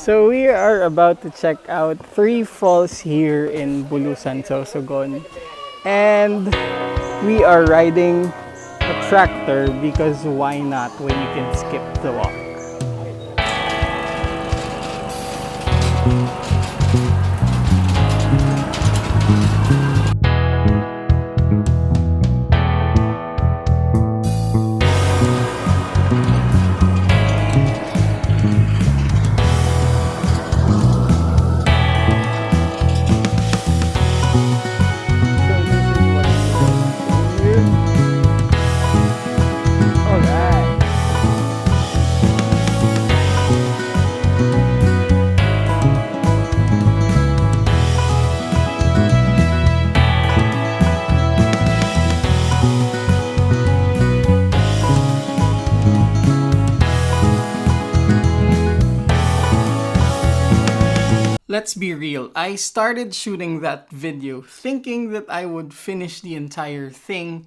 So we are about to check out 3 falls here in Bulusan, Sorsogon. And we are riding a tractor because why not when you can skip the walk? So this is what we are here. Alright. Let's be real, I started shooting that video thinking that I would finish the entire thing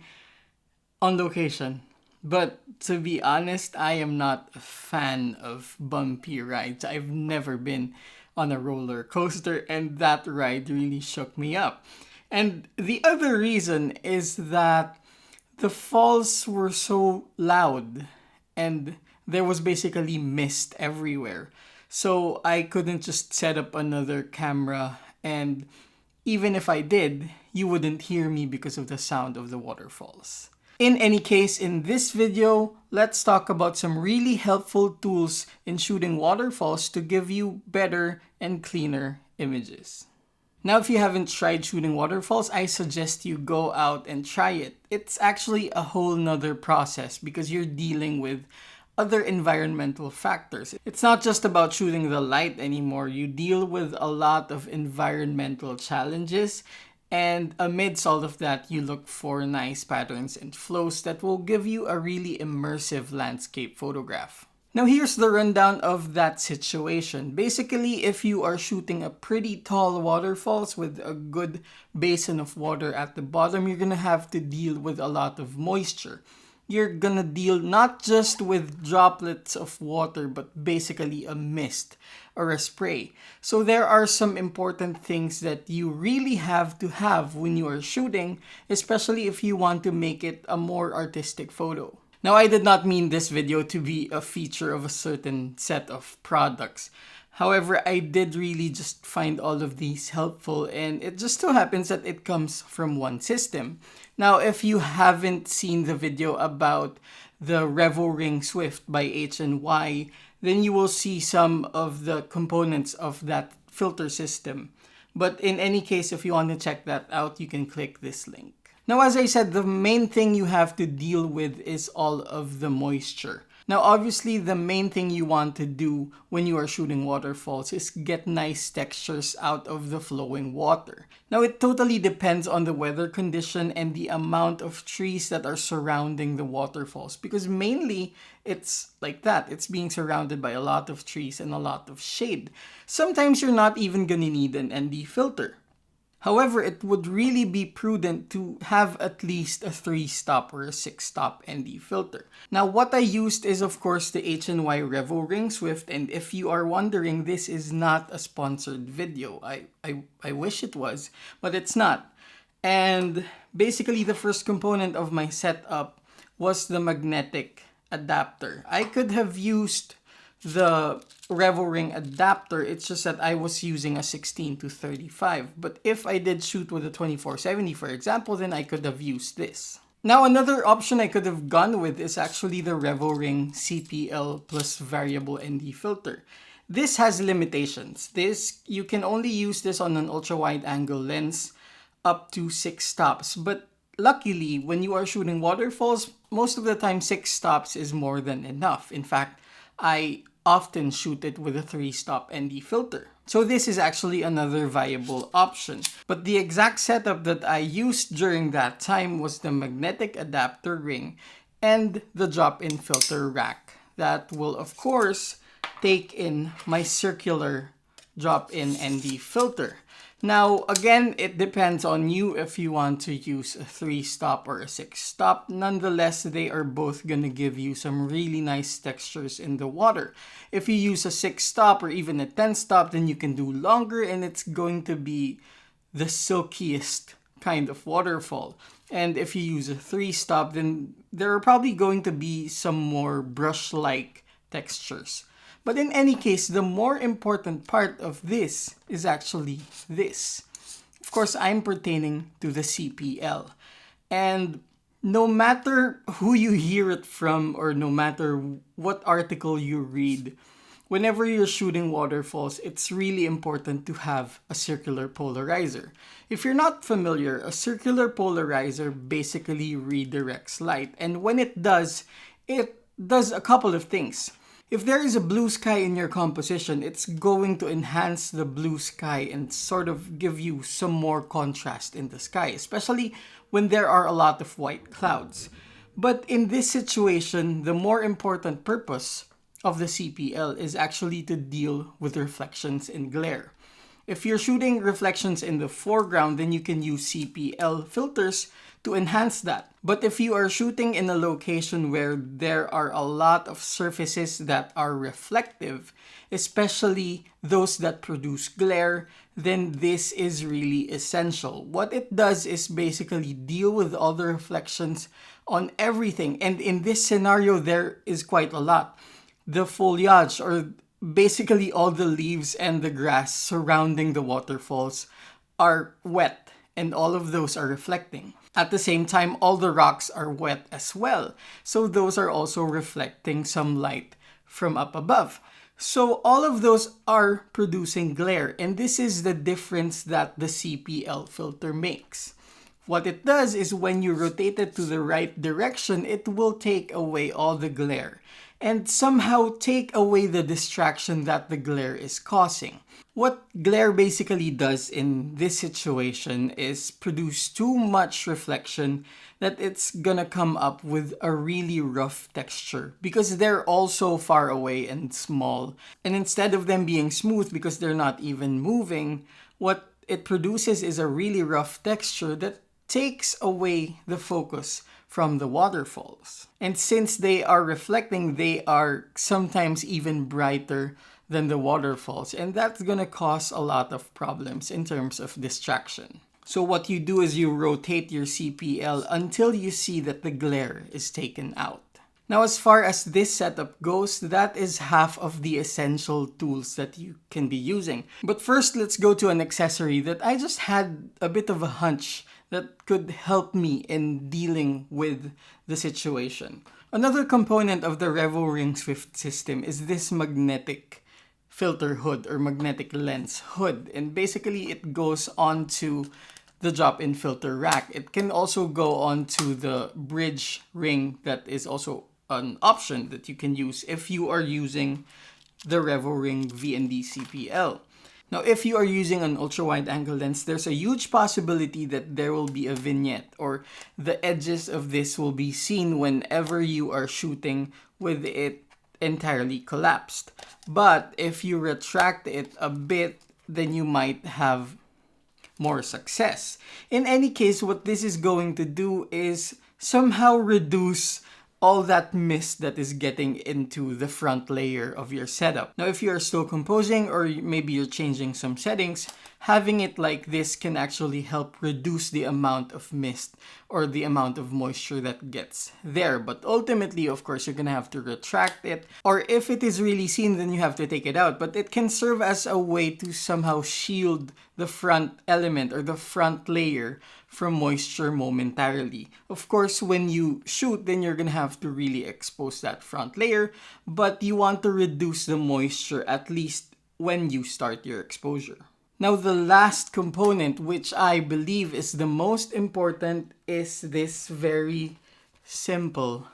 on location. But to be honest, I am not a fan of bumpy rides. I've never been on a roller coaster, and that ride really shook me up. And the other reason is that the falls were so loud and there was basically mist everywhere. So I couldn't just set up another camera, and even if I did, you wouldn't hear me because of the sound of the waterfalls. In any case, in this video, let's talk about some really helpful tools in shooting waterfalls to give you better and cleaner images. Now, if you haven't tried shooting waterfalls, I suggest you go out and try it. It's actually a whole nother process because you're dealing with other environmental factors. It's not just about shooting the light anymore. You deal with a lot of environmental challenges, and amidst all of that, you look for nice patterns and flows that will give you a really immersive landscape photograph. Now here's the rundown of that situation. Basically, if you are shooting a pretty tall waterfalls with a good basin of water at the bottom, you're gonna have to deal with a lot of moisture. You're gonna deal not just with droplets of water, but basically a mist or a spray. So there are some important things that you really have to have when you are shooting, especially if you want to make it a more artistic photo. Now, I did not mean this video to be a feature of a certain set of products. However, I did really just find all of these helpful, and it just so happens that it comes from one system. Now, if you haven't seen the video about the RevoRing Swift by HNY, then you will see some of the components of that filter system. But in any case, if you want to check that out, you can click this link. Now, as I said, the main thing you have to deal with is all of the moisture. Now, obviously, the main thing you want to do when you are shooting waterfalls is get nice textures out of the flowing water. Now, it totally depends on the weather condition and the amount of trees that are surrounding the waterfalls, because mainly it's like that. It's being surrounded by a lot of trees and a lot of shade. Sometimes you're not even gonna need an ND filter. However, it would really be prudent to have at least a 3-stop or a 6-stop ND filter. Now, what I used is, of course, the HNY RevoRing Swift, and if you are wondering, this is not a sponsored video. I wish it was, but it's not. And basically, the first component of my setup was the magnetic adapter. I could have used the RevoRing adapter, it's just that I was using a 16 to 35. But if I did shoot with a 2470, for example, then I could have used this. Now, another option I could have gone with is actually the RevoRing CPL plus variable ND filter. This has limitations. You can only use this on an ultra-wide angle lens up to 6 stops. But luckily, when you are shooting waterfalls, most of the time 6 stops is more than enough. In fact, I often shoot it with a 3-stop ND filter. So this is actually another viable option. But the exact setup that I used during that time was the magnetic adapter ring and the drop-in filter rack that will, of course, take in my circular drop-in ND filter. Now, again, it depends on you if you want to use a 3-stop or a 6-stop. Nonetheless, they are both gonna give you some really nice textures in the water. If you use a 6-stop or even a 10-stop, then you can do longer and it's going to be the silkiest kind of waterfall. And if you use a 3-stop, then there are probably going to be some more brush-like textures. But in any case, the more important part of this is actually this. Of course, I'm pertaining to the CPL. And no matter who you hear it from or no matter what article you read, whenever you're shooting waterfalls, it's really important to have a circular polarizer. If you're not familiar, a circular polarizer basically redirects light. And when it does a couple of things. If there is a blue sky in your composition, it's going to enhance the blue sky and sort of give you some more contrast in the sky, especially when there are a lot of white clouds. But in this situation, the more important purpose of the CPL is actually to deal with reflections and glare. If you're shooting reflections in the foreground, then you can use CPL filters to enhance that. But if you are shooting in a location where there are a lot of surfaces that are reflective, especially those that produce glare, then this is really essential. What it does is basically deal with all the reflections on everything. And in this scenario, there is quite a lot. The foliage, or basically all the leaves and the grass surrounding the waterfalls, are wet, and all of those are reflecting. At the same time, all the rocks are wet as well, so those are also reflecting some light from up above. So all of those are producing glare, and this is the difference that the CPL filter makes. What it does is when you rotate it to the right direction, it will take away all the glare and somehow take away the distraction that the glare is causing. What glare basically does in this situation is produce too much reflection that it's gonna come up with a really rough texture because they're all so far away and small. And instead of them being smooth because they're not even moving, what it produces is a really rough texture that takes away the focus from the waterfalls. And since they are reflecting, they are sometimes even brighter than the waterfalls, and that's gonna cause a lot of problems in terms of distraction. So what you do is you rotate your CPL until you see that the glare is taken out. Now, as far as this setup goes, that is half of the essential tools that you can be using. But first, let's go to an accessory that I just had a bit of a hunch that could help me in dealing with the situation. Another component of the RevoRing Swift system is this magnetic filter hood or magnetic lens hood, and basically it goes onto the drop-in filter rack. It can also go onto the bridge ring that is also an option that you can use if you are using the RevoRing VND CPL. Now, if you are using an ultra-wide angle lens, there's a huge possibility that there will be a vignette or the edges of this will be seen whenever you are shooting with it entirely collapsed. But if you retract it a bit, then you might have more success. In any case, what this is going to do is somehow reduce all that mist that is getting into the front layer of your setup. Now, if you are still composing or maybe you're changing some settings, having it like this can actually help reduce the amount of mist or the amount of moisture that gets there. But ultimately, of course, you're gonna have to retract it, or if it is really seen, then you have to take it out. But it can serve as a way to somehow shield the front element or the front layer from moisture momentarily. Of course, when you shoot, then you're gonna have to really expose that front layer, but you want to reduce the moisture at least when you start your exposure. Now, the last component, which I believe is the most important, is this very simple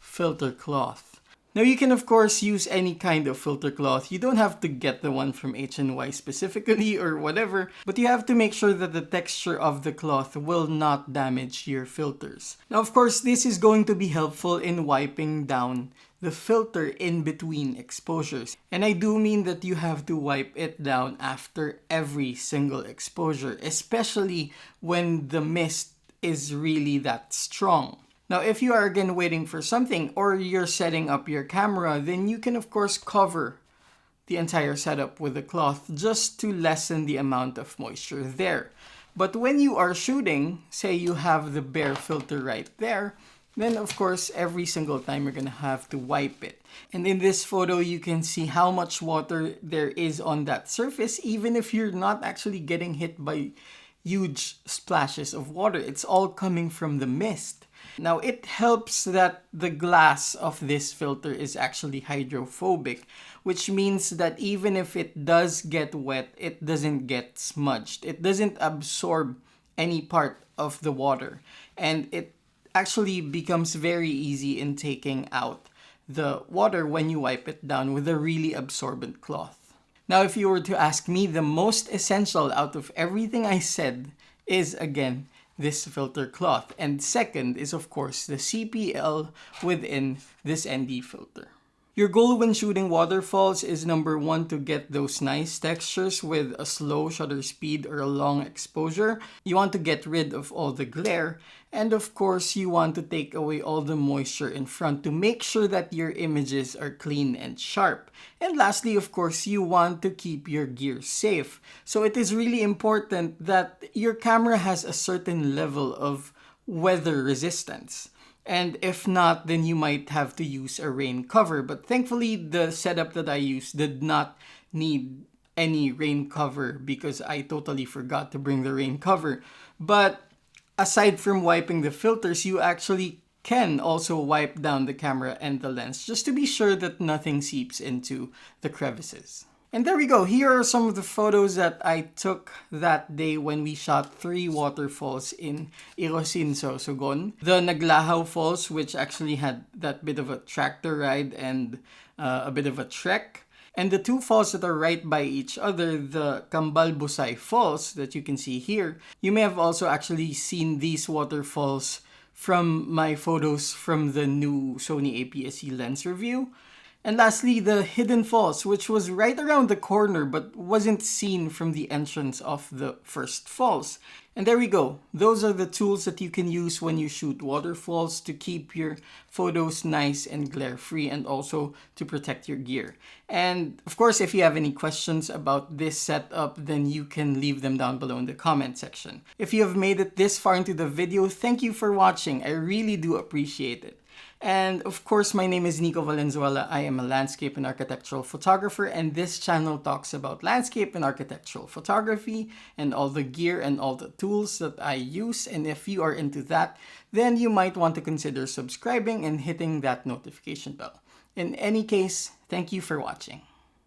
filter cloth. Now, you can of course use any kind of filter cloth. You don't have to get the one from H&Y specifically or whatever, but you have to make sure that the texture of the cloth will not damage your filters. Now, of course, this is going to be helpful in wiping down the filter in between exposures. And I do mean that you have to wipe it down after every single exposure, especially when the mist is really that strong. Now, if you are again waiting for something or you're setting up your camera, then you can of course cover the entire setup with a cloth just to lessen the amount of moisture there. But when you are shooting, say you have the bare filter right there, then of course every single time you're gonna have to wipe it. And in this photo you can see how much water there is on that surface, even if you're not actually getting hit by huge splashes of water. It's all coming from the mist. Now it helps that the glass of this filter is actually hydrophobic, which means that even if it does get wet, it doesn't get smudged. It doesn't absorb any part of the water, and it actually becomes very easy in taking out the water when you wipe it down with a really absorbent cloth. Now, if you were to ask me, the most essential out of everything I said is, again, this filter cloth. And second is, of course, the CPL within this ND filter. Your goal when shooting waterfalls is number one, to get those nice textures with a slow shutter speed or a long exposure. You want to get rid of all the glare. And of course, you want to take away all the moisture in front to make sure that your images are clean and sharp. And lastly, of course, you want to keep your gear safe. So it is really important that your camera has a certain level of weather resistance. And if not, then you might have to use a rain cover. But thankfully, the setup that I used did not need any rain cover because I totally forgot to bring the rain cover. But aside from wiping the filters, you actually can also wipe down the camera and the lens just to be sure that nothing seeps into the crevices. And there we go. Here are some of the photos that I took that day when we shot 3 waterfalls in Irosin, Sorsogon. The Naglahaw Falls, which actually had that bit of a tractor ride and a bit of a trek. And the 2 falls that are right by each other, the Kambalbusay Falls that you can see here. You may have also actually seen these waterfalls from my photos from the new Sony APS-C lens review. And lastly, the Hidden Falls, which was right around the corner but wasn't seen from the entrance of the first falls. And there we go. Those are the tools that you can use when you shoot waterfalls to keep your photos nice and glare-free and also to protect your gear. And of course, if you have any questions about this setup, then you can leave them down below in the comment section. If you have made it this far into the video, thank you for watching. I really do appreciate it. And of course, my name is Nicco Valenzuela. I am a landscape and architectural photographer, and this channel talks about landscape and architectural photography and all the gear and all the tools that I use. And if you are into that, then you might want to consider subscribing and hitting that notification bell. In any case, thank you for watching.